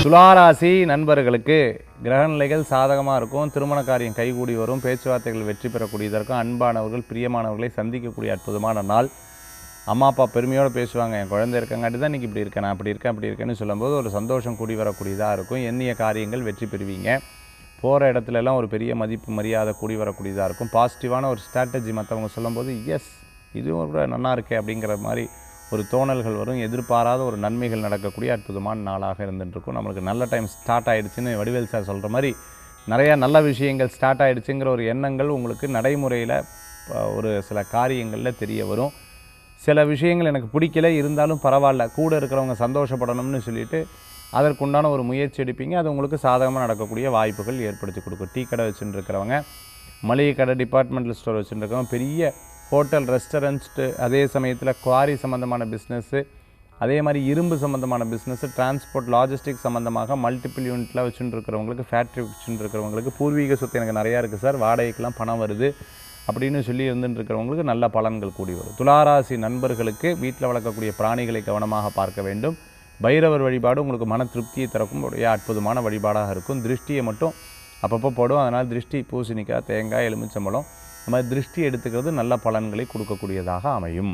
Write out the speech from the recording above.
துளாராசி நண்பர்களுக்கு கிரகநிலைகள் சாதகமாக இருக்கும். திருமண காரியம் கைகூடி வரும். பேச்சுவார்த்தைகள் வெற்றி பெறக்கூடியதாக இருக்கும். அன்பானவர்கள் பிரியமானவர்களை சந்திக்கக்கூடிய அற்புதமான நாள். அம்மா அப்பா பெருமையோடு பேசுவாங்க. என் குழந்தை இருக்காங்காட்டி தான் இன்றைக்கி இப்படி இருக்கேன், நான் அப்படி இருக்கேன் அப்படி இருக்கேன்னு சொல்லும்போது ஒரு சந்தோஷம் கூடி வரக்கூடியதாக இருக்கும். எண்ணிய காரியங்கள் வெற்றி பெறுவீங்க. போகிற இடத்துலலாம் ஒரு பெரிய மதிப்பு மரியாதை கூடி வரக்கூடியதாக இருக்கும். பாசிட்டிவான ஒரு ஸ்ட்ராட்டஜி மற்றவங்க சொல்லும்போது எஸ் இதுவும் கூட நல்லா இருக்கே அப்படிங்கிற மாதிரி ஒரு தோணல்கள் வரும். எதிர்பாராத ஒரு நன்மைகள் நடக்கக்கூடிய அற்புதமான நாளாக இருந்துகிட்ருக்கும். நம்மளுக்கு நல்ல டைம் ஸ்டார்ட் ஆகிடுச்சின்னு வடிவேல் சார் சொல்கிற மாதிரி நிறையா நல்ல விஷயங்கள் ஸ்டார்ட் ஆகிடுச்சுங்கிற ஒரு எண்ணங்கள் உங்களுக்கு நடைமுறையில் ஒரு சில காரியங்களில் தெரிய வரும். சில விஷயங்கள் எனக்கு பிடிக்கல, இருந்தாலும் பரவாயில்ல, கூட இருக்கிறவங்க சந்தோஷப்படணும்னு சொல்லிவிட்டு அதற்குண்டான ஒரு முயற்சி எடுப்பீங்க. அது உங்களுக்கு சாதகமாக நடக்கக்கூடிய வாய்ப்புகள் ஏற்படுத்தி கொடுக்கும். டீ கடை வச்சுட்டு இருக்கிறவங்க, மளிகை கடை, டிபார்ட்மெண்டல் ஸ்டோர் வச்சுட்டு இருக்கிறவங்க, பெரிய ஹோட்டல், ரெஸ்டாரண்ட்ஸு, அதே சமயத்தில் குவாரி சம்மந்தமான பிஸ்னஸ்ஸு, அதே மாதிரி இரும்பு சம்மந்தமான பிஸ்னஸ்ஸு, டிரான்ஸ்போர்ட், லாஜிஸ்டிக் சம்மந்தமாக மல்டிபிள் யூனிட்லாம் வச்சுட்டு இருக்கிறவங்களுக்கு, ஃபேக்ட்ரி வச்சுட்டு இருக்கிறவங்களுக்கு, பூர்வீக சொத்து எனக்கு நிறையா இருக்குது சார், வாடகைக்கெலாம் பணம் வருது அப்படின்னு சொல்லி இருந்துட்டு இருக்கிறவங்களுக்கு நல்ல பலன்கள் கூடி வரும். துளாராசி நண்பர்களுக்கு வீட்டில் வளர்க்கக்கூடிய பிராணிகளை கவனமாக பார்க்க வேண்டும். பைரவர் வழிபாடு உங்களுக்கு மன திருப்தியை தரக்கும் அற்புதமான வழிபாடாக இருக்கும். திருஷ்டியை மட்டும் அப்பப்போ போடும். அதனால் திருஷ்டி, பூசணிக்காய், தேங்காய், எலுமிச்சம்பழம், இந்த மாதிரி திருஷ்டி எடுத்துக்கிறது நல்ல பலன்களை கொடுக்கக்கூடியதாக அமையும்.